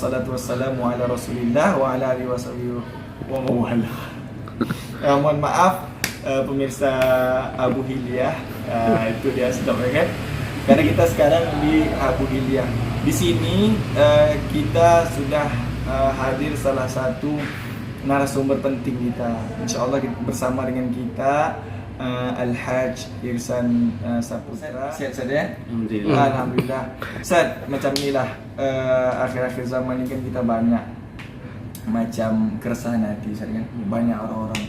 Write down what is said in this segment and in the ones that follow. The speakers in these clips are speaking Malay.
wassalatu wassalamu ala Rasulillah wa ala alihi washabihi wa mawala. Mohon maaf pemirsa Abu Hilyah, itu dia sedap kan? Karena kita sekarang di Abu Hilyah. Di sini kita sudah hadir salah satu narasumber penting kita. InsyaAllah bersama dengan kita Al-Hajj Irsan Saputra. Sihat Ustaz ya? Alhamdulillah. Alhamdulillah. Ustaz, macam inilah akhir-akhir zaman ini kan kita banyak macam keresahan hati Ustaz kan. Banyak orang-orang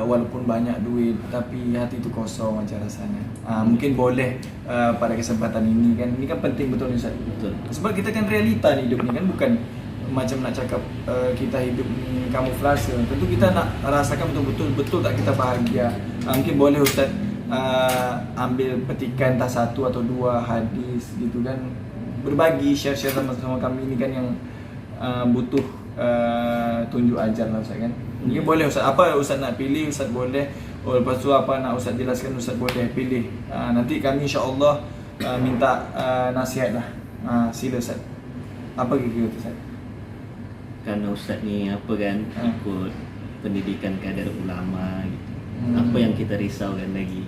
walaupun banyak duit tapi hati itu kosong macam rasanya. Mungkin boleh pada kesempatan ini kan penting betul Ustaz. Betul. Sebab kita kan realita nih hidup ni kan, bukan macam nak cakap kita hidup ni kamuflase. Tentu kita nak rasakan betul-betul tak kita bahagia. Mungkin boleh Ustaz ambil petikan entah satu atau dua hadis gitu kan, berbagi, share sama kami ini kan yang butuh tunjuk ajar lah Ustaz kan. Mungkin boleh Ustaz, apa Ustaz nak pilih Ustaz boleh. Lepas tu apa nak Ustaz jelaskan Ustaz boleh pilih. Nanti kami insya-Allah minta nasihat lah. Sila Ustaz. Apa kira-kira Ustaz? Karena Ustaz ni apa kan, ikut pendidikan kadar ulama gitu. Apa yang kita risaukan lagi?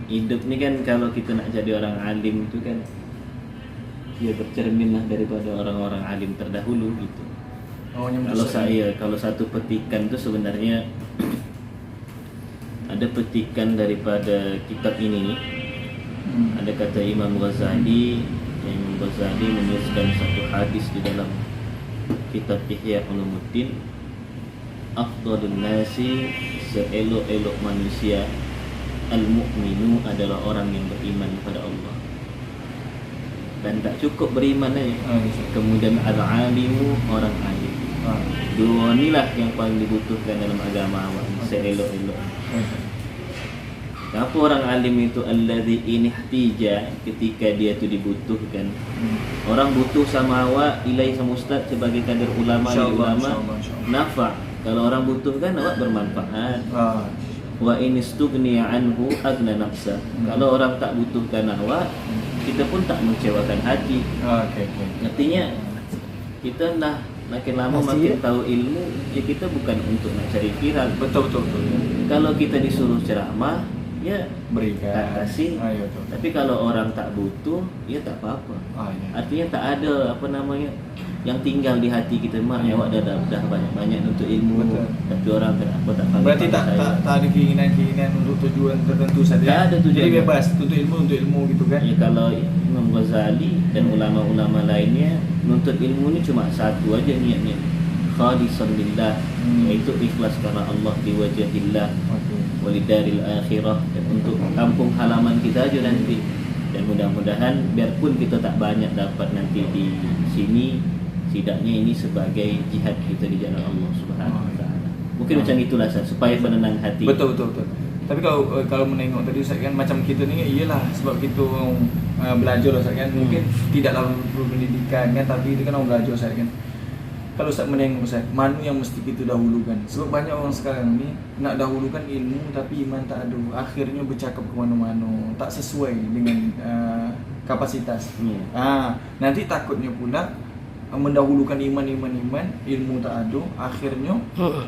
Hidup ni kan kalau kita nak jadi orang alim itu kan, dia bercermin lah daripada orang-orang alim terdahulu gitu. Kalau satu petikan tu sebenarnya ada petikan daripada kitab ini. Ada kata Imam Ghazali, Imam Ghazali menuliskan satu hadis di dalam kitab Ihya Ulumuddin, afdhalun nasi, seelok-elok manusia, al-mu'minu adalah orang yang beriman kepada Allah. Dan tak cukup beriman aja, kemudian al-alimu, orang alim. Dua inilah yang paling dibutuhkan dalam agama awak, seelok-elok. Apa orang alim itu? Allazi inihtija, ketika dia tu dibutuhkan. Orang butuh sama awak, ilai sama ustaz sebagai kader ulama, nafa. Kalau orang butuhkan awak bermanfaat. Wa inistughni anhu agna nafsa. Kalau orang tak butuhkan awak, kita pun tak mengecewakan hati. Artinya kita makin lama makin tahu ilmu, ya kita bukan untuk nak cari viral. Betul. Kalau kita disuruh ceramah, ya berikan, kasih. Tapi kalau orang tak butuh, ya tak apa-apa. Artinya tak ada apa namanya yang tinggal di hati kita. Awak dah banyak untuk ilmu. Betul. Tapi orang kenapa tak panggil? Berarti tak ada keinginan untuk tujuan tertentu saja. Tak ada tujuan. Jadi bebas untuk ilmu gitu kan. Ya, kalau Imam Ghazali dan ulama-ulama lainnya menuntut ilmu ni cuma satu aja niatnya, khalisan lillah, yaitu ikhlas karena Allah, diwajahillah, walidaril akhirah, dan untuk kampung halaman kita aja nanti. Dan mudah-mudahan biarpun kita tak banyak dapat nanti di sini, setidaknya ini sebagai jihad kita di jalan Allah Subhanahu wa taala. Mungkin macam itulah Ustaz, supaya menenang hati. Betul. Tapi kalau menengok tadi Ustaz kan, macam kita ni iyalah sebab kita belajar Ustaz kan. Mungkin tidaklah berpendidikan kan, tapi itu kan orang belajar Ustaz kan. Kalau Ustaz menengok Ustaz, mana yang mesti kita dahulukan? Sebab banyak orang sekarang ni nak dahulukan ilmu tapi iman tak ada. Akhirnya bercakap ke mana-mana, tak sesuai dengan kapasitas. Nanti takutnya pula mendahulukan iman, ilmu tak ada. Akhirnya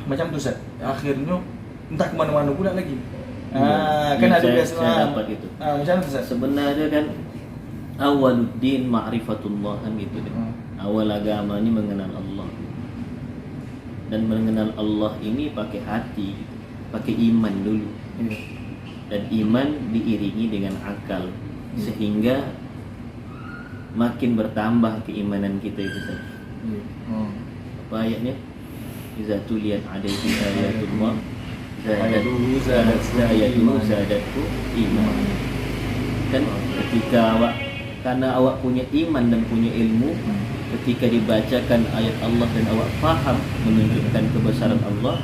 macam tu Ustaz. Akhirnya entah ke mana-mana pula lagi. Kan ada biasa dapat gitu. Macam tu Ustaz. Sebenarnya kan awaluddin ma'rifatullah kan gitu deh. Awal agama ni mengenal Allah. Dan mengenal Allah ini pakai hati, pakai iman dulu. Dan iman diiringi dengan akal, sehingga makin bertambah keimanan kita itu saja. Apa ayatnya? Iza tuliyat alaihi ayatullah zadatku iman. Kan ketika karena awak punya iman dan punya ilmu, ketika dibacakan ayat Allah dan awak faham menunjukkan kebesaran Allah,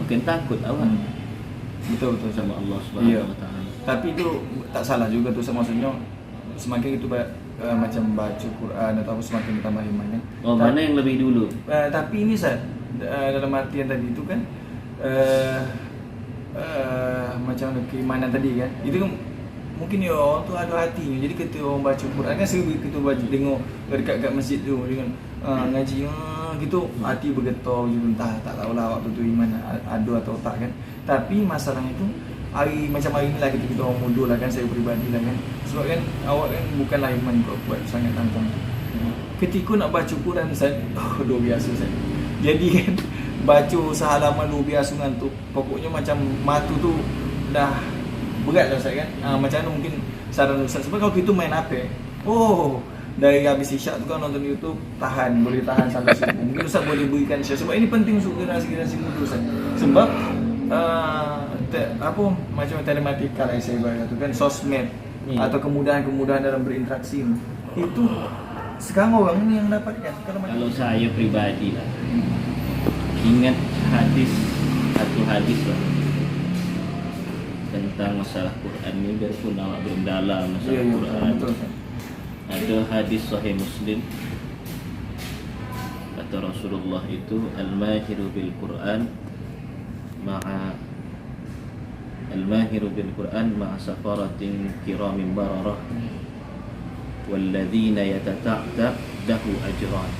makin takut awak. Betul sama Allah Subhanahu wa taala. Tapi itu tak salah juga tu, maksudnya semakin itu macam baca Quran atau semakin bertambah iman kan. Mana yang lebih dulu? Tapi ini Ustaz, dalam artian tadi itu kan macam keimanan tadi kan, itu kan mungkin ya orang tu ada hatinya. Jadi ketika orang baca Quran kan sering kita baca tengok dekat masjid tu dengan ngaji gitu hati bergetar gitu, entah tak tahulah waktu tu iman ada atau tak kan. Tapi masalahnya tu hari macam hari ni lah kita orang mundur lah kan, saya peribadi lah kan. Sebab kan awak kan bukanlah iman kuat sangat tantang. Ketika nak baca Quran Ustaz, luar biasa Ustaz. Jadi kan baca sehalaman luar biasa ngantuk. Pokoknya macam mata tu dah berat lah Ustaz kan. Macam mana mungkin saran Ustaz, sebab kalau kita main HP, dari habis isyak tu kan nonton YouTube, boleh tahan sampai subuh. Mungkin Ustaz boleh berikan share, sebab ini penting untuk generasi muda Ustaz. Sebab macam telematika lah saya kata kan, sosmed atau kemudahan-kemudahan dalam berinteraksi itu sekarang orang ni yang dapatkan. Kalau saya pribadi lah, ingat satu hadis lah tentang masalah Quran ni, biarpun awak belum dalam masalah Quran. Betul. Ada hadis Sahih Muslim, kata Rasulullah itu, al-mahiru bil Quran ma'a safaratin kiramin bararah walladzina yatata'dahu ajran.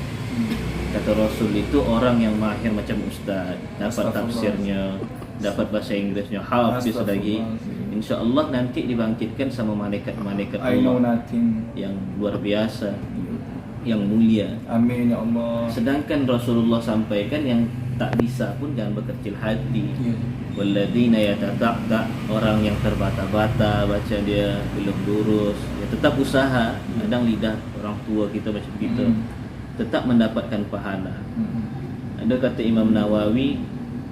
Kata Rasul itu orang yang mahir macam ustaz, dapat tafsirnya, dapat bahasa Inggrisnya, hafiz lagi, insya-Allah nanti dibangkitkan sama malaikat-malaikat Allah yang luar biasa, yang mulia. Amin ya Allah. Sedangkan Rasulullah sampaikan yang tak bisa pun jangan berkecil hati. Walladzina yatata'da, orang yang terbata-bata baca dia belum lurus, ya tetap usaha. Kadang lidah orang tua kita macam kita, tetap mendapatkan pahala. Ada kata Imam Nawawi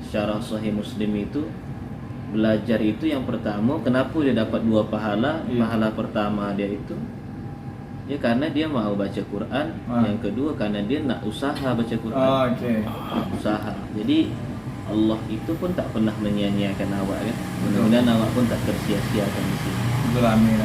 syarah Sahih Muslim itu, belajar itu yang pertama, kenapa dia dapat 2 pahala? Pahala pertama dia itu ya karena dia mau baca Quran, yang kedua karena dia nak usaha baca Quran. Usaha. Jadi Allah itu pun tak pernah menyia-nyiakan awak kan. Mudah-mudahan awak pun tak tersia-siakan di sini. Amin.